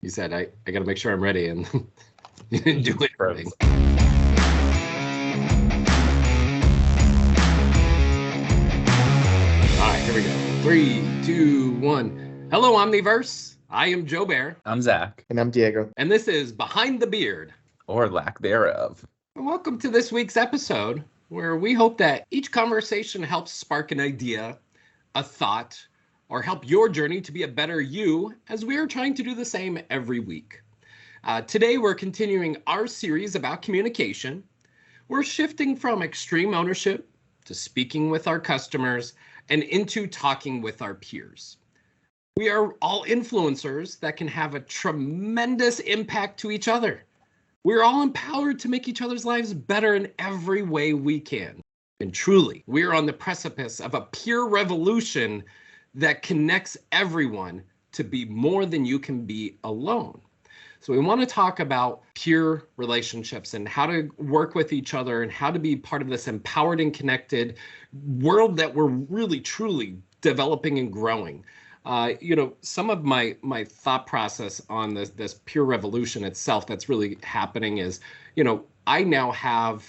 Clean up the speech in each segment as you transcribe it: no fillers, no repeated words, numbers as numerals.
You said, I got to make sure I'm ready, and you didn't do anything. All right, here we go. 3, 2, 1. Hello, Omniverse. I am Joe Bear. I'm Zach. And I'm Diego. And this is Behind the Beard. Or lack thereof. And welcome to this week's episode, where we hope that each conversation helps spark an idea, a thought, or help your journey to be a better you, as we are trying to do the same every week. Today, we're continuing our series about communication. We're shifting from extreme ownership to speaking with our customers and into talking with our peers. We are all influencers that can have a tremendous impact to each other. We're all empowered to make each other's lives better in every way we can. And truly, we're on the precipice of a peer revolution that connects everyone to be more than you can be alone. So we want to talk about peer relationships and how to work with each other and how to be part of this empowered and connected world that we're really, truly developing and growing. Some of my thought process on this peer revolution itself that's really happening is, I now have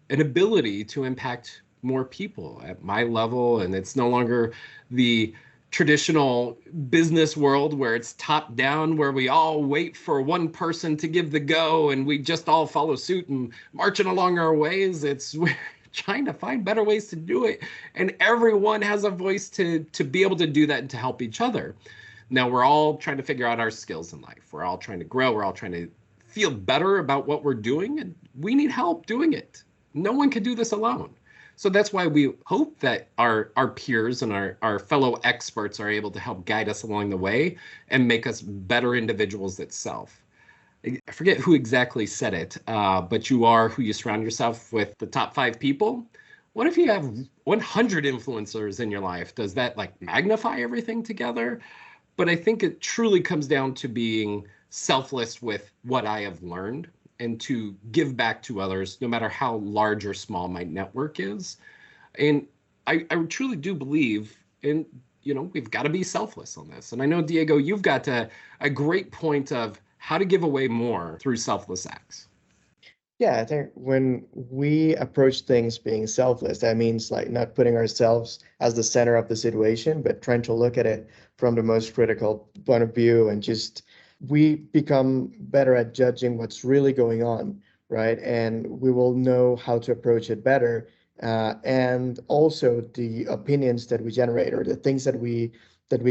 an ability to impact more people at my level, and it's no longer the traditional business world where it's top down, where we all wait for one person to give the go and we just all follow suit and marching along our ways. We're trying to find better ways to do it, and everyone has a voice to be able to do that and to help each other. Now we're all trying to figure out our skills in life. We're all trying to grow. We're all trying to feel better about what we're doing, and we need help doing it. No one can do this alone. So that's why we hope that our peers and our fellow experts are able to help guide us along the way and make us better individuals itself. I forget who exactly said it, but you are who you surround yourself with, the top 5 people. What if you have 100 influencers in your life? Does that magnify everything together? But I think it truly comes down to being selfless with what I have learned and to give back to others, no matter how large or small my network is. And I truly do believe in, we've got to be selfless on this. And I know, Diego, you've got a great point of how to give away more through selfless acts. Yeah, I think when we approach things being selfless, that means not putting ourselves as the center of the situation, but trying to look at it from the most critical point of view, and just we become better at judging what's really going on, right? And we will know how to approach it better. And also the opinions that we generate, or the things that we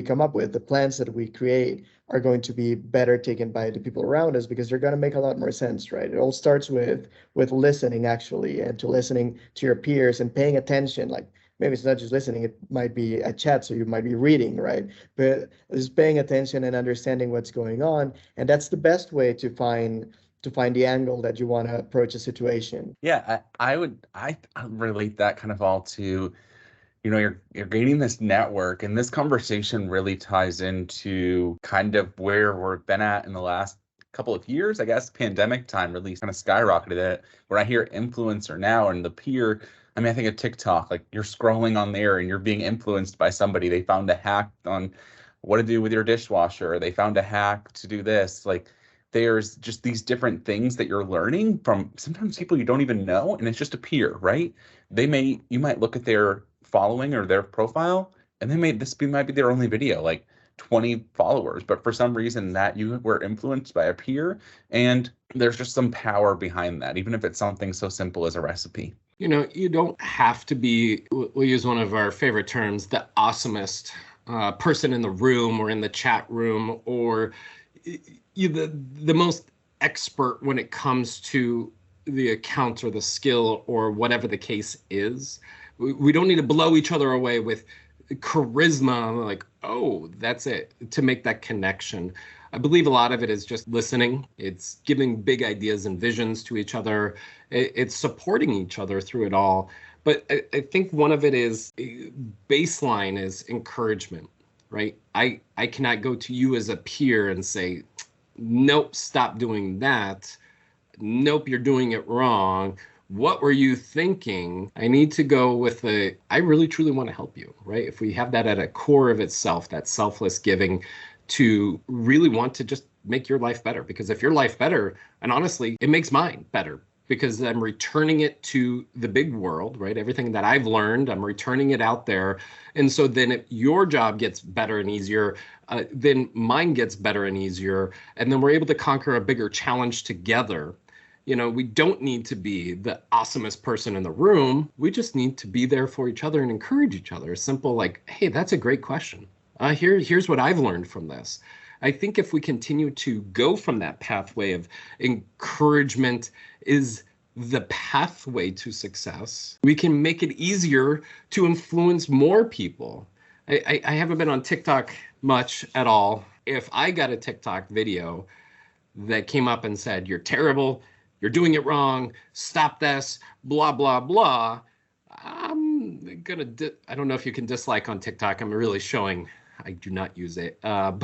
come up with, the plans that we create, are going to be better taken by the people around us, because they're going to make a lot more sense, right? It all starts with listening, actually, and to listening to your peers and paying attention. Maybe it's not just listening, it might be a chat, so you might be reading, right? But just paying attention and understanding what's going on. And that's the best way to find the angle that you want to approach a situation. Yeah, I relate that kind of all to, you're gaining this network, and this conversation really ties into kind of where we've been at in the last couple of years. I guess pandemic time really kind of skyrocketed it. When I hear influencer now and the peer, I think of TikTok, you're scrolling on there and you're being influenced by somebody. They found a hack on what to do with your dishwasher. They found a hack to do this. There's just these different things that you're learning from sometimes people you don't even know, and it's just a peer, right? You might look at their following or their profile, and this might be their only video, 20 followers, but for some reason that you were influenced by a peer, and there's just some power behind that, even if it's something so simple as a recipe. You don't have to be, we'll use one of our favorite terms, the awesomest person in the room or in the chat room, or the most expert when it comes to the account or the skill or whatever the case is. We don't need to blow each other away with charisma, oh, that's it, to make that connection. I believe a lot of it is just listening. It's giving big ideas and visions to each other. It's supporting each other through it all. But I think one of it is, baseline is encouragement, right? I cannot go to you as a peer and say, nope, stop doing that. Nope, you're doing it wrong. What were you thinking? I need to go with I really truly want to help you, right? If we have that at a core of itself, that selfless giving, to really want to just make your life better. Because if your life better, and honestly, it makes mine better, because I'm returning it to the big world, right? Everything that I've learned, I'm returning it out there. And so then if your job gets better and easier, then mine gets better and easier. And then we're able to conquer a bigger challenge together. You know, we don't need to be the awesomest person in the room. We just need to be there for each other and encourage each other. Simple, like, hey, that's a great question. Here's what I've learned from this. I think if we continue to go from that pathway of encouragement is the pathway to success, we can make it easier to influence more people. I haven't been on TikTok much at all. If I got a TikTok video that came up and said, you're terrible, you're doing it wrong, stop this, blah, blah, blah, I'm gonna, I don't know if you can dislike on TikTok. I'm really showing, I do not use it, but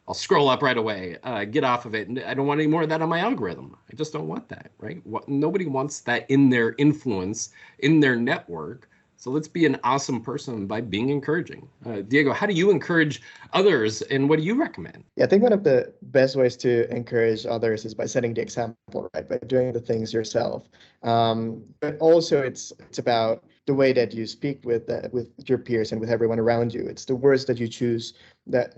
I'll scroll up right away, get off of it. And I don't want any more of that on my algorithm. I just don't want that, right? Nobody wants that in their influence, in their network. So let's be an awesome person by being encouraging. Diego, how do you encourage others, and what do you recommend? Yeah, I think one of the best ways to encourage others is by setting the example, right? By doing the things yourself. But also it's about the way that you speak with your peers and with everyone around you. It's the words that you choose, that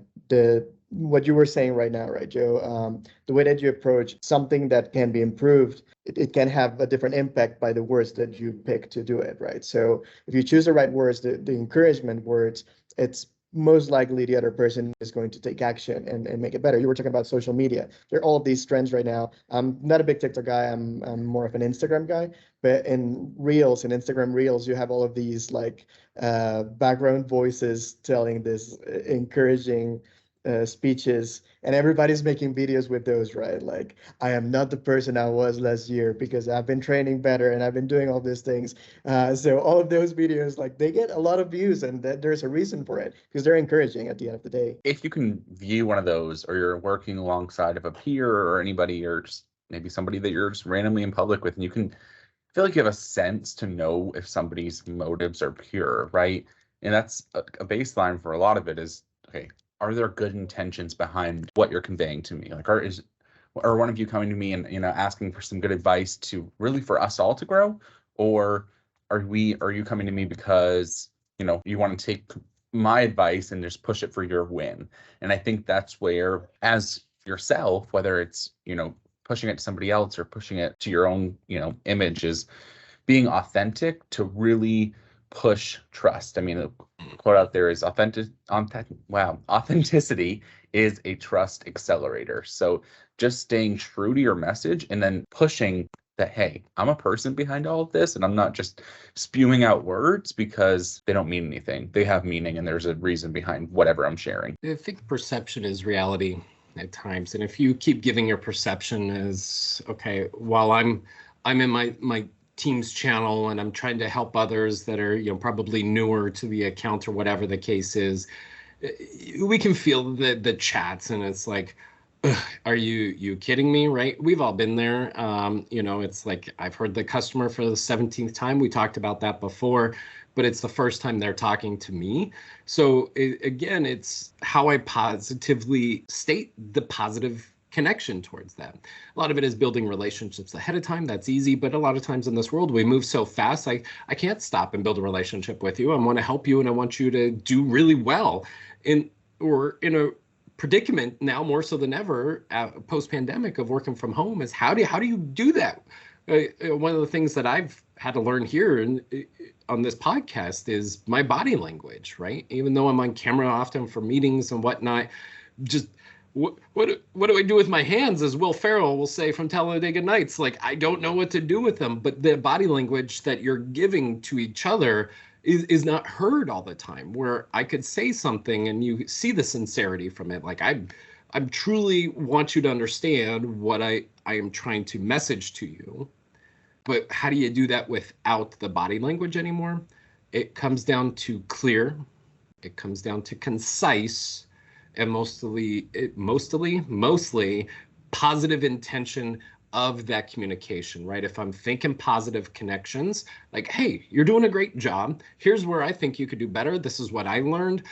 what you were saying right now, right, Joe? The way that you approach something that can be improved, it can have a different impact by the words that you pick to do it, right? So if you choose the right words, the encouragement words, it's most likely the other person is going to take action and make it better. You were talking about social media. There are all of these trends right now. I'm not a big TikTok guy. I'm more of an Instagram guy. But in Reels, in Instagram Reels, you have all of these like background voices telling this encouraging speeches, and everybody's making videos with those, right? Like, I am not the person I was last year because I've been training better and I've been doing all these things. So all of those videos, like, they get a lot of views, and there's a reason for it, because they're encouraging at the end of the day. If you can view one of those, or you're working alongside of a peer or anybody, or just maybe somebody that you're just randomly in public with, and you can feel like you have a sense to know if somebody's motives are pure, right? And that's a baseline for a lot of it is, okay, are there good intentions behind what you're conveying to me? Like, are one of you coming to me and, asking for some good advice to really for us all to grow? Or are you coming to me because, you want to take my advice and just push it for your win? And I think that's where, as yourself, whether it's, pushing it to somebody else or pushing it to your own, image, is being authentic to really push trust. I mean, the quote out there is authenticity is a trust accelerator. So just staying true to your message and then pushing that, hey, I'm a person behind all of this, and I'm not just spewing out words because they don't mean anything. They have meaning, and there's a reason behind whatever I'm sharing. I think perception is reality at times. And if you keep giving your perception as, okay, while I'm in my team's channel and I'm trying to help others that are, probably newer to the account or whatever the case is, we can feel the chats, and it's like, are you kidding me? Right? We've all been there. It's like, I've heard the customer for the 17th time. We talked about that before, but it's the first time they're talking to me. So again, it's how I positively state the positive connection towards that. A lot of it is building relationships ahead of time. That's easy, but a lot of times in this world, we move so fast. I can't stop and build a relationship with you. I want to help you, and I want you to do really well. Or in a predicament now more so than ever, post-pandemic, of working from home, is how do you do that? One of the things that I've had to learn here on this podcast is my body language, right? Even though I'm on camera often for meetings and whatnot, just what do I do with my hands, as Will Ferrell will say from Talladega Nights? Like, I don't know what to do with them. But the body language that you're giving to each other is not heard all the time, where I could say something and you see the sincerity from it. Like, I truly want you to understand what I am trying to message to you. But how do you do that without the body language anymore? It comes down to clear. It comes down to concise, and mostly positive intention of that communication, right? If I'm thinking positive connections, like, hey, you're doing a great job. Here's where I think you could do better. This is what I learned.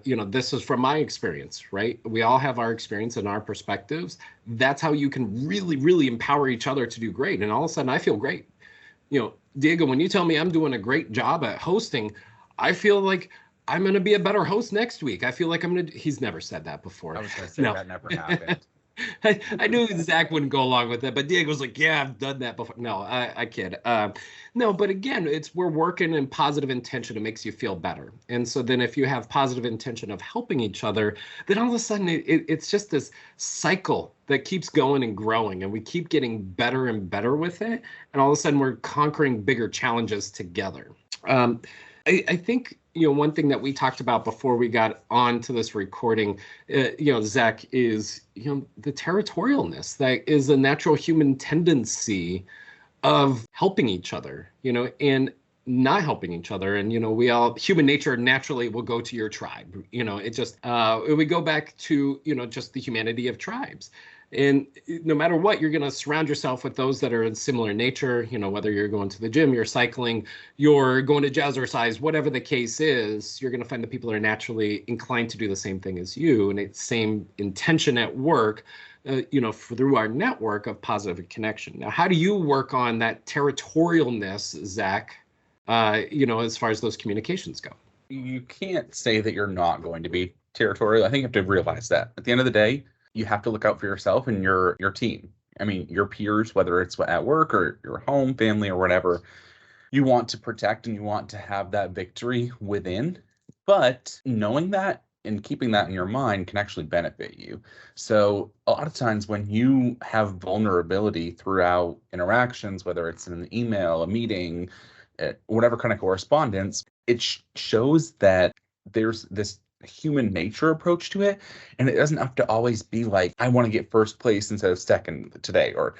This is from my experience, right? We all have our experience and our perspectives. That's how you can really, really empower each other to do great. And all of a sudden I feel great. Diego, when you tell me I'm doing a great job at hosting, I feel like I'm going to be a better host next week. I feel like he's never said that before. I was going to say that never happened. I knew Zach wouldn't go along with it, but Diego's like, yeah, I've done that before. No, I kid. No, but again, we're working in positive intention. It makes you feel better. And so then if you have positive intention of helping each other, then all of a sudden it's just this cycle that keeps going and growing, and we keep getting better and better with it. And all of a sudden we're conquering bigger challenges together. I think, one thing that we talked about before we got on to this recording, Zach, is, the territorialness that is a natural human tendency of helping each other, and not helping each other. And, human nature naturally will go to your tribe. It just, we go back to, just the humanity of tribes. And no matter what, you're going to surround yourself with those that are in similar nature, whether you're going to the gym, you're cycling, you're going to jazzercise, whatever the case is, you're going to find the people that are naturally inclined to do the same thing as you, and it's same intention at work, through our network of positive connection. Now, how do you work on that territorialness, Zach, as far as those communications go? You can't say that you're not going to be territorial. I think you have to realize that at the end of the day, you have to look out for yourself and your team. I mean, your peers, whether it's at work or your home, family, or whatever, you want to protect and you want to have that victory within. But knowing that and keeping that in your mind can actually benefit you. So a lot of times when you have vulnerability throughout interactions, whether it's in an email, a meeting, whatever kind of correspondence, it shows that there's this human nature approach to it, and it doesn't have to always be like, I want to get first place instead of second today, or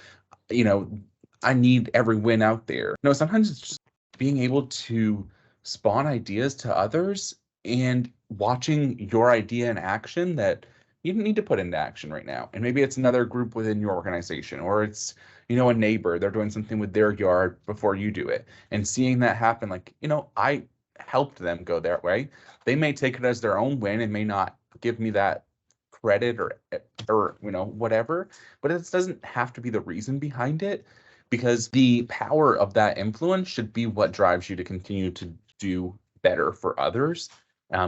I need every win out there. No, sometimes it's just being able to spawn ideas to others and watching your idea in action that you don't need to put into action right now. And maybe it's another group within your organization, or it's a neighbor, they're doing something with their yard before you do it, and seeing that happen, like, I helped them go that way. They may take it as their own win and may not give me that credit or whatever, but it doesn't have to be the reason behind it, because the power of that influence should be what drives you to continue to do better for others,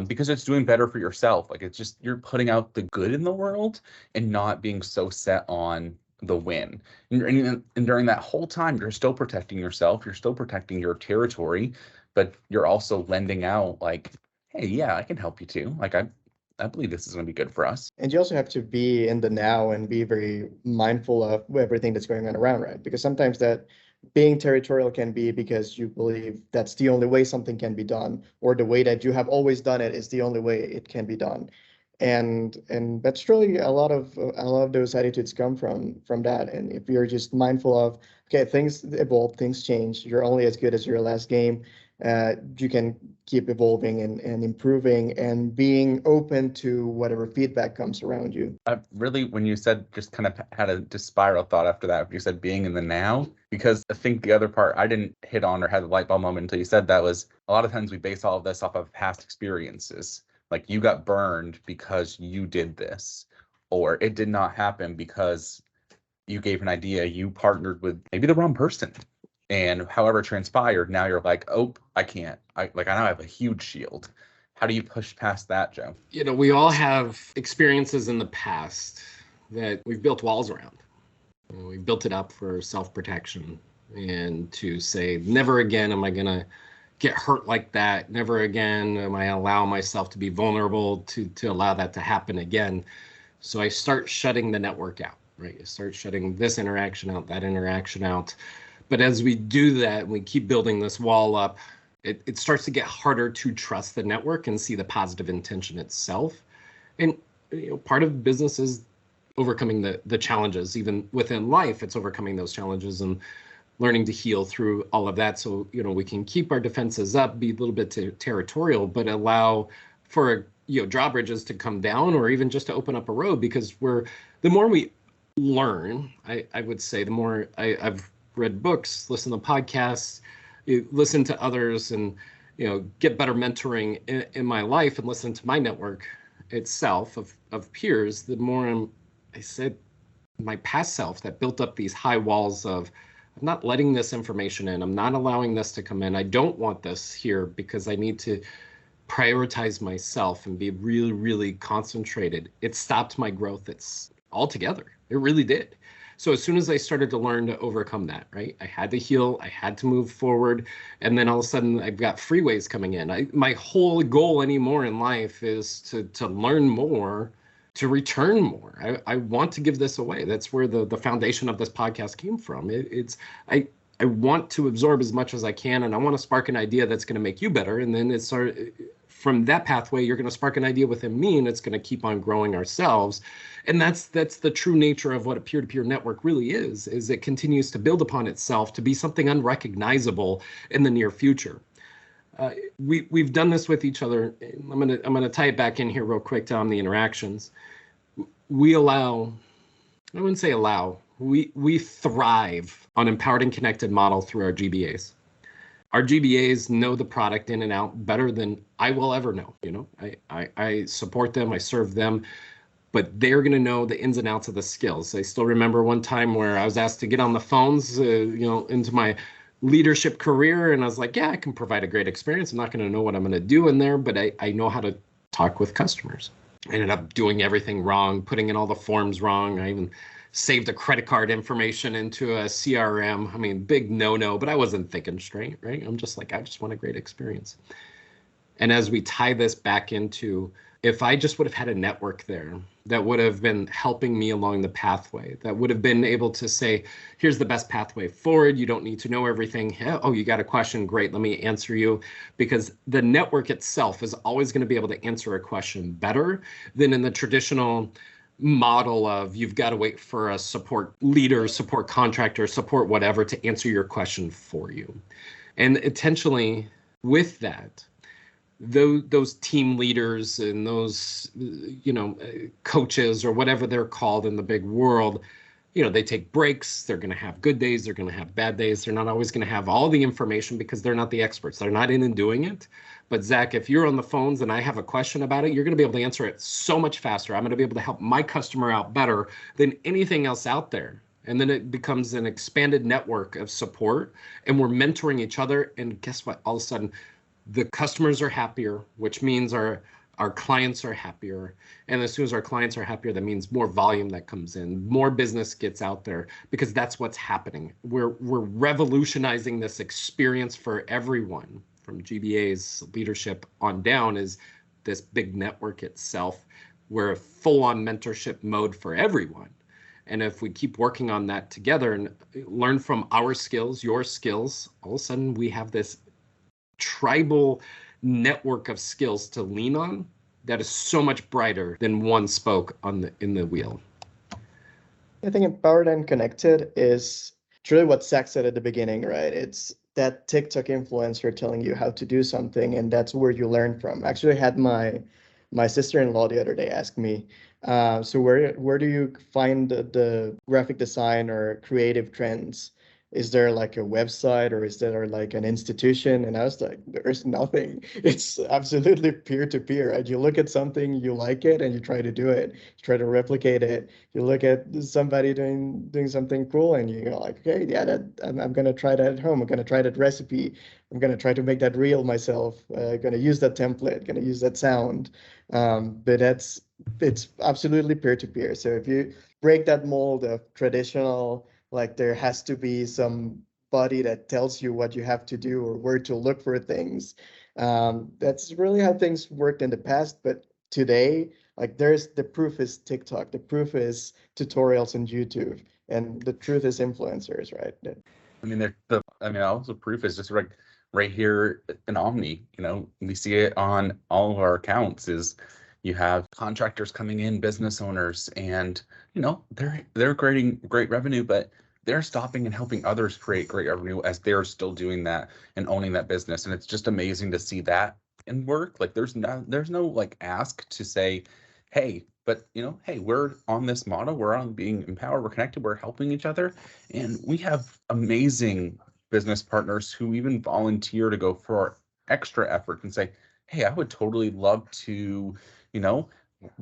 because it's doing better for yourself. Like, it's just, you're putting out the good in the world and not being so set on the win. And during that whole time, you're still protecting yourself, you're still protecting your territory, but you're also lending out like, hey, yeah, I can help you too. Like, I believe this is going to be good for us. And you also have to be in the now and be very mindful of everything that's going on around, right? Because sometimes that being territorial can be because you believe that's the only way something can be done, or the way that you have always done it is the only way it can be done. And that's really a lot of those attitudes come from that. And if you're just mindful of, okay, things evolve, things change, you're only as good as your last game. You can keep evolving and improving and being open to whatever feedback comes around you. Really, when you said, just kind of had a spiral thought after that, you said being in the now, because I think the other part I didn't hit on or had the light bulb moment until you said that was, a lot of times we base all of this off of past experiences. Like, you got burned because you did this, or it did not happen because you gave an idea, you partnered with maybe the wrong person. And however transpired, now you're like, oh, I can't. I now have a huge shield. How do you push past that, Joe? We all have experiences in the past that we've built walls around. We built it up for self-protection and to say, never again am I going to get hurt like that. Never again am I allow myself to be vulnerable to allow that to happen again. So I start shutting the network out, right? I start shutting this interaction out, that interaction out. But as we do that, we keep building this wall up, it starts to get harder to trust the network and see the positive intention itself. And part of business is overcoming the challenges. Even within life, it's overcoming those challenges and learning to heal through all of that. So, we can keep our defenses up, be a little bit territorial, but allow for, drawbridges to come down, or even just to open up a road, because the more we learn, I would say, the more I've read books, listened to podcasts, listen to others, and get better mentoring in my life, and listen to my network itself of peers, the more I said my past self that built up these high walls of, I'm not letting this information in. I'm not allowing this to come in. I don't want this here because I need to prioritize myself and be really, really concentrated. It stopped my growth. It's altogether. It really did. So as soon as I started to learn to overcome that, right, I had to heal, I had to move forward, and then all of a sudden I've got freeways coming in. My whole goal anymore in life is to learn more, to return more. I want to give this away. That's where the foundation of this podcast came from. I want to absorb as much as I can, and I want to spark an idea that's going to make you better. And then from that pathway, you're going to spark an idea within me, and it's going to keep on growing ourselves. And that's the true nature of what a peer-to-peer network really is it continues to build upon itself to be something unrecognizable in the near future. We've done this with each other. I'm gonna tie it back in here real quick on the interactions. We allow, I wouldn't say allow, we thrive on empowered and connected model through our GBAs. Our GBAs know the product in and out better than I will ever know. I support them, I serve them, but they're going to know the ins and outs of the skills. I still remember one time where I was asked to get on the phones, into my leadership career, and I was like, yeah, I can provide a great experience. I'm not going to know what I'm going to do in there, but I know how to talk with customers. I ended up doing everything wrong, putting in all the forms wrong. I even saved the credit card information into a CRM. I mean, big no, but I wasn't thinking straight, right? I'm just like, I just want a great experience. And as we tie this back into, if I just would have had a network there that would have been helping me along the pathway, that would have been able to say, here's the best pathway forward. You don't need to know everything. Oh, you got a question? Great, let me answer you. Because the network itself is always going to be able to answer a question better than in the traditional model of you've got to wait for a support leader, support contractor, support whatever to answer your question for you. And intentionally with that, those team leaders and those coaches or whatever they're called in the big world, they take breaks. They're going to have good days, they're going to have bad days. They're not always going to have all the information because they're not the experts. They're not in and doing it. But Zach, if you're on the phones and I have a question about it, you're going to be able to answer it so much faster. I'm going to be able to help my customer out better than anything else out there. And then it becomes an expanded network of support, and we're mentoring each other. And guess what? All of a sudden, the customers are happier, which means our clients are happier. And as soon as our clients are happier, that means more volume that comes in, more business gets out there, because that's what's happening. We're revolutionizing this experience for everyone, from GBA's leadership on down, is this big network itself. We're a full-on mentorship mode for everyone. And if we keep working on that together and learn from our skills, your skills, all of a sudden we have this tribal network of skills to lean on that is so much brighter than one spoke in the wheel. I think empowered and connected is truly what Zach said at the beginning, right? It's that TikTok influencer telling you how to do something, and that's where you learn from. Actually, I had my sister-in-law the other day ask me, so where do you find the graphic design or creative trends? Is there like a website, or is there like an institution? And I was like, there's nothing. It's absolutely peer-to-peer, right? You look at something, you like it, and you try to do it. You try to replicate it. You look at somebody doing something cool, and you go like, okay, yeah, I'm gonna try that at home. I'm gonna try that recipe. I'm gonna try to make that reel myself. Gonna use that template. Gonna use that sound. But it's absolutely peer-to-peer. So if you break that mold of traditional, like there has to be somebody that tells you what you have to do or where to look for things. That's really how things worked in the past. But today, like the proof is TikTok. The proof is tutorials on YouTube. And the truth is influencers, right? I mean, also proof is just right here in Omni. We see it on all of our accounts. Is you have contractors coming in, business owners, and they're creating great revenue, but they're stopping and helping others create great revenue as they're still doing that and owning that business. And it's just amazing to see that in work. Like there's no like ask to say, hey, But, hey, we're on this model. We're on being empowered. We're connected. We're helping each other. And we have amazing business partners who even volunteer to go for extra effort and say, hey, I would totally love to,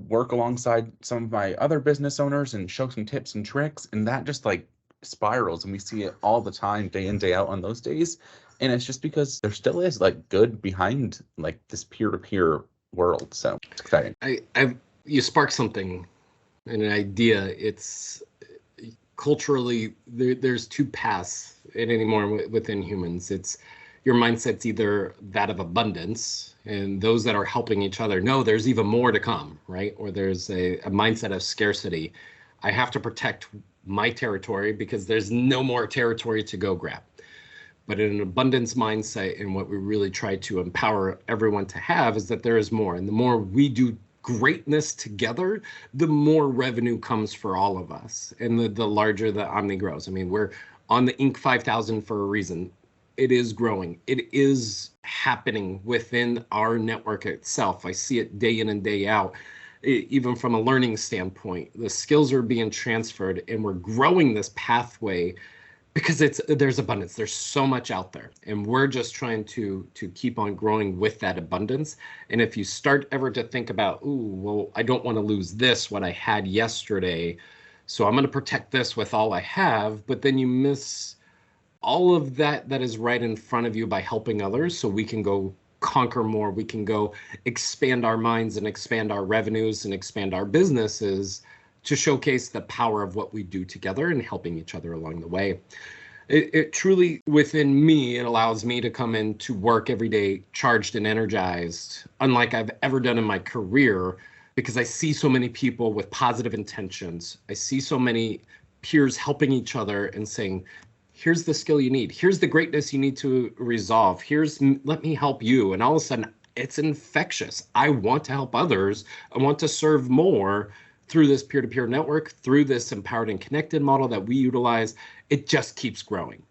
work alongside some of my other business owners and show some tips and tricks. And that just like spirals. And we see it all the time, day in, day out on those days. And it's just because there still is like good behind like this peer-to-peer world. So it's exciting. You spark something, an idea. It's culturally there's two paths anymore within humans. It's your mindset's either that of abundance, and those that are helping each other know there's even more to come, right? Or there's a mindset of scarcity. I have to protect my territory because there's no more territory to go grab. But in an abundance mindset, and what we really try to empower everyone to have is that there is more. And the more we do greatness together, the more revenue comes for all of us. And the larger the Omni grows. I mean, we're on the Inc. 5000 for a reason. It is growing. It is happening within our network itself. I see it day in and day out. Even from a learning standpoint, the skills are being transferred, and we're growing this pathway because there's abundance. There's so much out there, and we're just trying to keep on growing with that abundance. And if you start ever to think about, ooh, well, I don't want to lose this, what I had yesterday, so I'm going to protect this with all I have, but then you miss all of that is right in front of you by helping others, so we can go conquer more. We can go expand our minds and expand our revenues and expand our businesses to showcase the power of what we do together and helping each other along the way. It truly, within me, it allows me to come into work every day charged and energized, unlike I've ever done in my career, because I see so many people with positive intentions. I see so many peers helping each other and saying, here's the skill you need. Here's the greatness you need to resolve. Let me help you. And all of a sudden, it's infectious. I want to help others. I want to serve more through this peer-to-peer network, through this empowered and connected model that we utilize. It just keeps growing.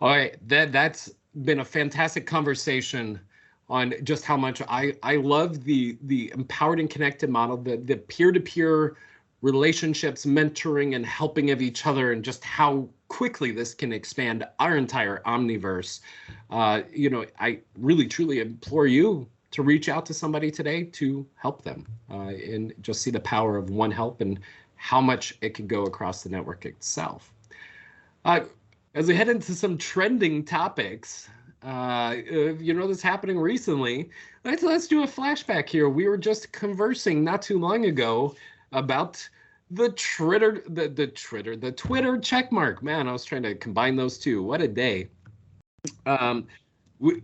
All right, that's been a fantastic conversation on just how much I love the empowered and connected model, the peer-to-peer relationships, mentoring, and helping of each other, and just how quickly this can expand our entire omniverse. I really, truly implore you to reach out to somebody today to help them and just see the power of one help and how much it can go across the network itself. As we head into some trending topics, this happening recently, let's do a flashback here. We were just conversing not too long ago about the Twitter checkmark. Man, I was trying to combine those two. What a day.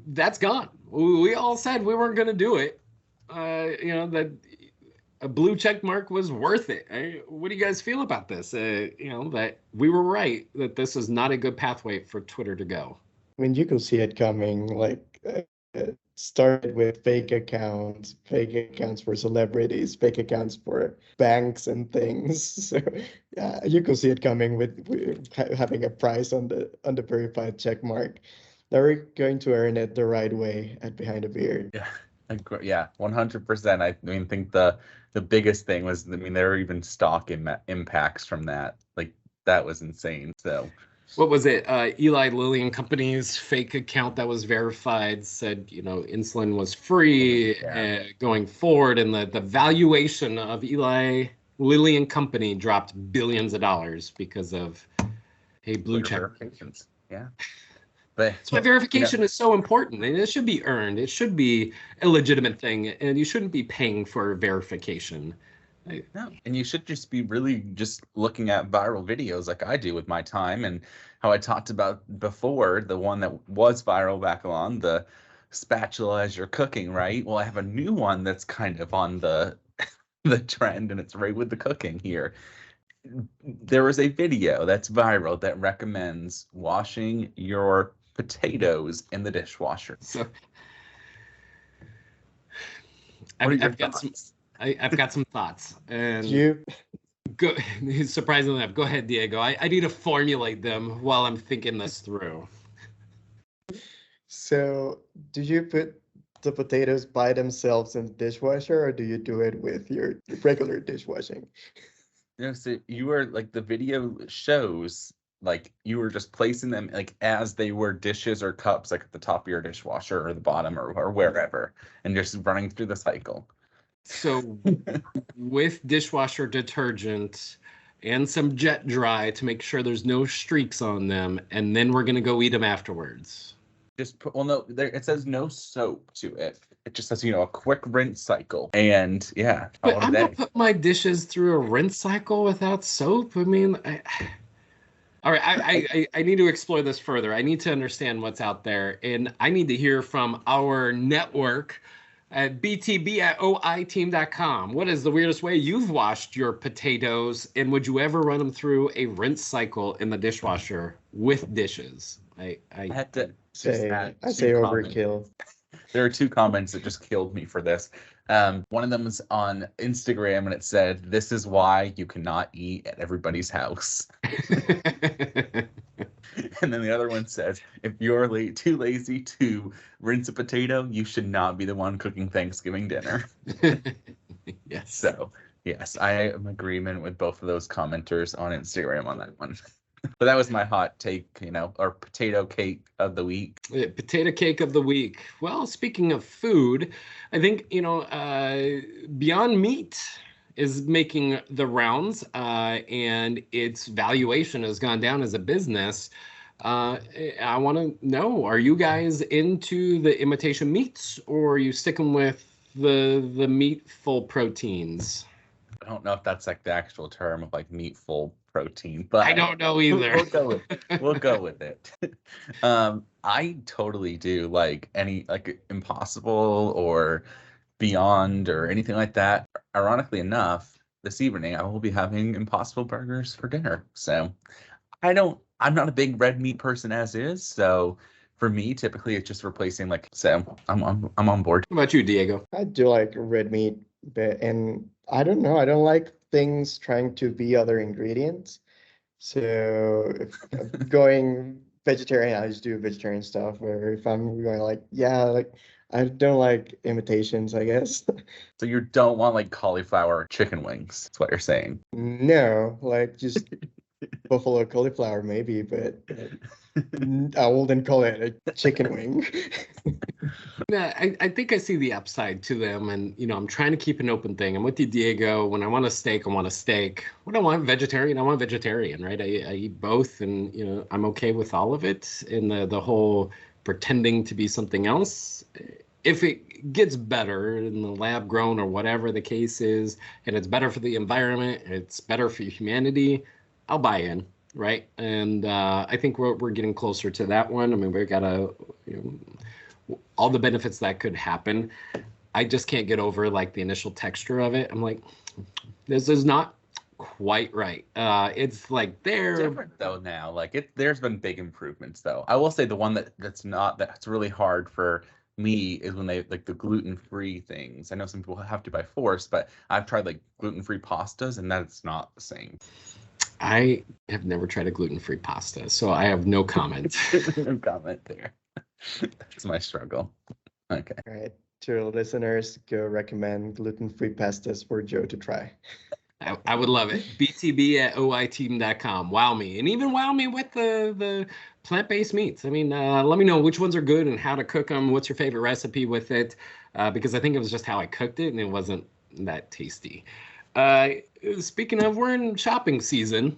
That's gone. We all said we weren't going to do it. That a blue check mark was worth it. What do you guys feel about this? That we were right, that this is not a good pathway for Twitter to go. I mean, you could see it coming. It started with fake accounts for celebrities, fake accounts for banks and things. So yeah, you could see it coming with having a price on the verified check mark. They're going to earn it the right way at Behind a Beard. Yeah, 100%. I think the biggest thing was, there were even stock impacts from that. Like, that was insane. So what was it? Eli Lilly and Company's fake account that was verified said, insulin was free going forward, and the valuation of Eli Lilly and Company dropped billions of dollars because of blue check. Yeah. But that's why verification is so important, and it should be earned. It should be a legitimate thing, and you shouldn't be paying for verification. No, and you should just be really just looking at viral videos like I do with my time, and how I talked about before, the one that was viral back on, the spatula as you're cooking, right? Well, I have a new one that's kind of on the trend, and it's right with the cooking here. There is a video that's viral that recommends washing your potatoes in the dishwasher. So I've got some thoughts. And surprisingly enough, go ahead, Diego. I need to formulate them while I'm thinking this through. So did you put the potatoes by themselves in the dishwasher, or do you do it with your regular dishwashing? So you were like, the video shows like you were just placing them like as they were dishes or cups, like at the top of your dishwasher or the bottom or wherever, and just running through the cycle. So with dishwasher detergent and some jet dry to make sure there's no streaks on them, and then we're gonna go eat them afterwards. Just put, well, no, there, it says no soap to it. It just says, a quick rinse cycle. And yeah, But I'm gonna put my dishes through a rinse cycle without soap. I mean, all right, I need to explore this further. I need to understand what's out there, and I need to hear from our network at btb@oiteam.com. What is the weirdest way you've washed your potatoes, and would you ever run them through a rinse cycle in the dishwasher with dishes? I had to I say overkill. There are 2 comments that just killed me for this. One of them was on Instagram, and it said, "This is why you cannot eat at everybody's house." And then the other one says, "If you're too lazy to rinse a potato, you should not be the one cooking Thanksgiving dinner." Yes. So, yes, I am in agreement with both of those commenters on Instagram on that one. But that was my hot take, or potato cake of the week. Potato cake of the week. Well, speaking of food, I think, Beyond Meat is making the rounds, and its valuation has gone down as a business. I want to know, are you guys into the imitation meats, or are you sticking with the meatful proteins? I don't know if that's like the actual term of like meatful protein, but I don't know either. We'll go with it. I totally do like any like Impossible or Beyond or anything like that. Ironically enough, this evening I will be having Impossible burgers for dinner. So I'm not a big red meat person as is. So for me, typically it's just replacing so I'm on board. What about you, Diego? I do like red meat, and I don't know. I don't like things trying to be other ingredients. So if I'm going vegetarian, I just do vegetarian stuff. Or if I'm going I don't like imitations, I guess. So you don't want like cauliflower chicken wings. That's what you're saying. No, just buffalo cauliflower maybe, but I wouldn't call it a chicken wing. Yeah, I think I see the upside to them, and I'm trying to keep an open thing. I'm with you, Diego. When I want a steak, I want a steak. When I want vegetarian, I want vegetarian, right? I eat both, and I'm okay with all of it. And the whole pretending to be something else, if it gets better in the lab grown or whatever the case is, and it's better for the environment, it's better for humanity, I'll buy in. Right. And I think we're getting closer to that one. I mean, we've got all the benefits that could happen. I just can't get over the initial texture of it. I'm like, this is not quite right. It's like they're different though now. There's been big improvements though. I will say the one that's really hard for me is when they the gluten-free things. I know some people have to by force, but I've tried gluten-free pastas, and that's not the same. I have never tried a gluten-free pasta, so I have no comment. No comment there. That's my struggle. Okay. All right. To our listeners, go recommend gluten-free pastas for Joe to try. I would love it. btb@oiteam.com. Wow me. And even wow me with the plant-based meats. I mean, let me know which ones are good and how to cook them. What's your favorite recipe with it? Because I think it was just how I cooked it, and it wasn't that tasty. Speaking of, we're in shopping season,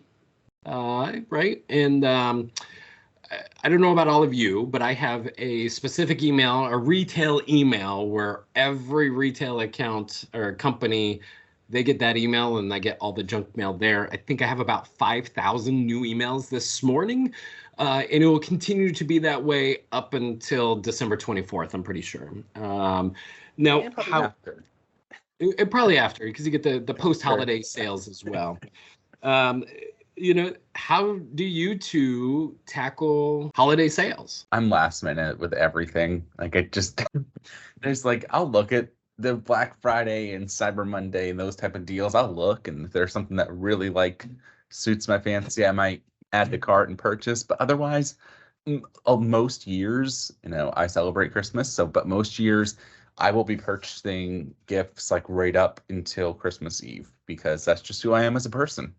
right? And I don't know about all of you, but I have a specific email, a retail email, where every retail account or company, they get that email, and I get all the junk mail there. I think I have about 5,000 new emails this morning, and it will continue to be that way up until December 24th, I'm pretty sure. Now, after. Probably after, because you get the post-holiday sales as well. How do you two tackle holiday sales? I'm last minute with everything. There's I'll look at the Black Friday and Cyber Monday and those type of deals. I'll look, and if there's something that really suits my fancy, I might add to cart and purchase. But otherwise, Most years, I celebrate Christmas. But most years I will be purchasing gifts like right up until Christmas Eve because that's just who I am as a person.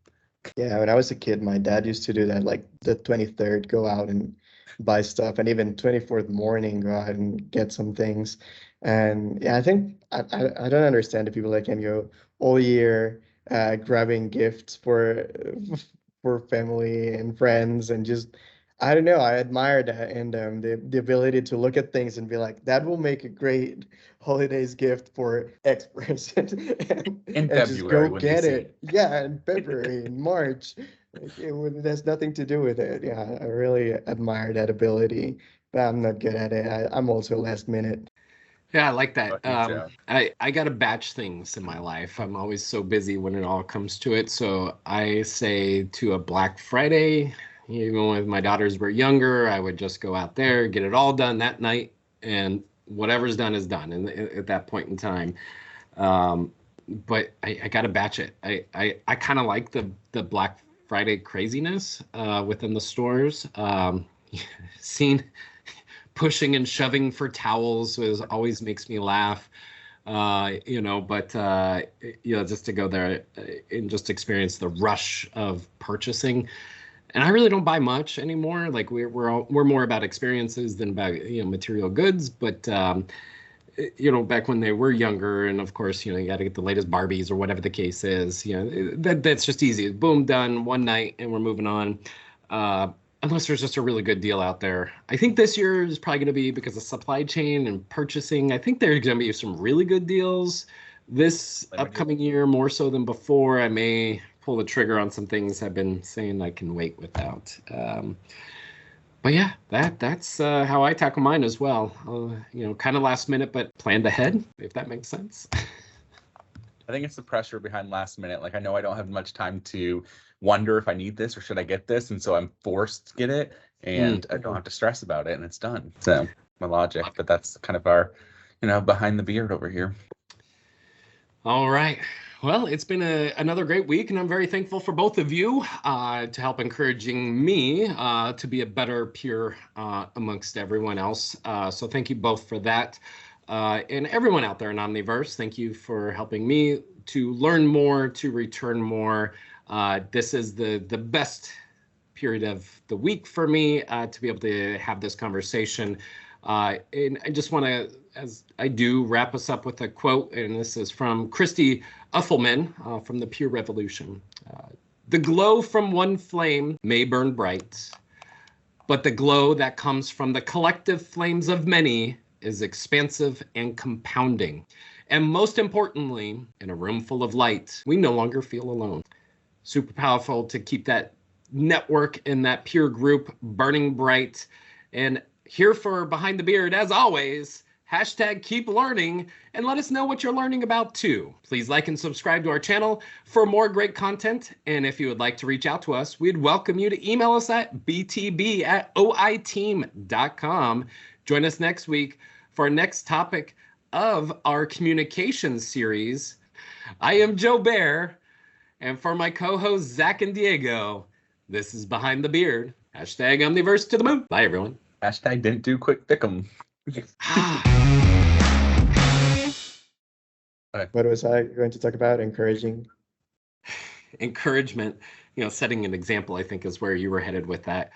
Yeah, when I was a kid, my dad used to do that, like the 23rd, go out and buy stuff, and even 24th morning, go out and get some things. And yeah, I think I don't understand the people like him, all year grabbing gifts for family and friends, and just I don't know, I admire that, and the ability to look at things and be like, that will make a great holidays gift for X person, In and just go February when they get see it. Yeah, in February, in March. Like there's nothing to do with it. Yeah, I really admire that ability, but I'm not good at it. I'm also last minute. Yeah, I like What that. you, Joe? I got to batch things in my life. I'm always so busy when it all comes to it. So I say to a Black Friday, even when my daughters were younger, I would just go out there, get it all done that night, and whatever's done is done. And at that point in time, um, but I got to batch it. I kind of like the Black Friday craziness within the stores. Seen pushing and shoving for towels always makes me laugh. But just to go there and just experience the rush of purchasing. And I really don't buy much anymore. Like we're more about experiences than about material goods. But back when they were younger, and of course, you got to get the latest Barbies or whatever the case is. That's just easy. Boom, done one night, and we're moving on. Unless there's just a really good deal out there. I think this year is probably going to be because of supply chain and purchasing. I think there's going to be some really good deals this upcoming year, more so than before. I may pull the trigger on some things I've been saying I can wait without. But yeah, that's how I tackle mine as well. Kind of last minute, but planned ahead, if that makes sense. I think it's the pressure behind last minute. Like I know I don't have much time to wonder if I need this or should I get this, and so I'm forced to get it, and I don't have to stress about it, and it's done. So my logic, but that's kind of our, behind the beard over here. All right. Well, it's been another great week, and I'm very thankful for both of you to help encouraging me to be a better peer amongst everyone else. So thank you both for that. And everyone out there in Omniverse, thank you for helping me to learn more, to return more. This is the best period of the week for me to be able to have this conversation. And I just want to, as I do, wrap us up with a quote, and this is from Christy Uffelman from the Pure Revolution. The glow from one flame may burn bright, but the glow that comes from the collective flames of many is expansive and compounding. And most importantly, in a room full of light, we no longer feel alone. Super powerful to keep that network and that peer group burning bright. And here for Behind the Beard, as always, hashtag keep learning, and let us know what you're learning about too. Please like and subscribe to our channel for more great content. And if you would like to reach out to us, we'd welcome you to email us at btb@oiteam.com. Join us next week for our next topic of our communications series. I am Joe Bear, and for my co-hosts Zach and Diego, this is Behind the Beard. Hashtag Omniverse to the moon. Bye, everyone. Hashtag didn't do quick pick'em. What was I going to talk about? Encouraging. Encouragement, setting an example, I think, is where you were headed with that.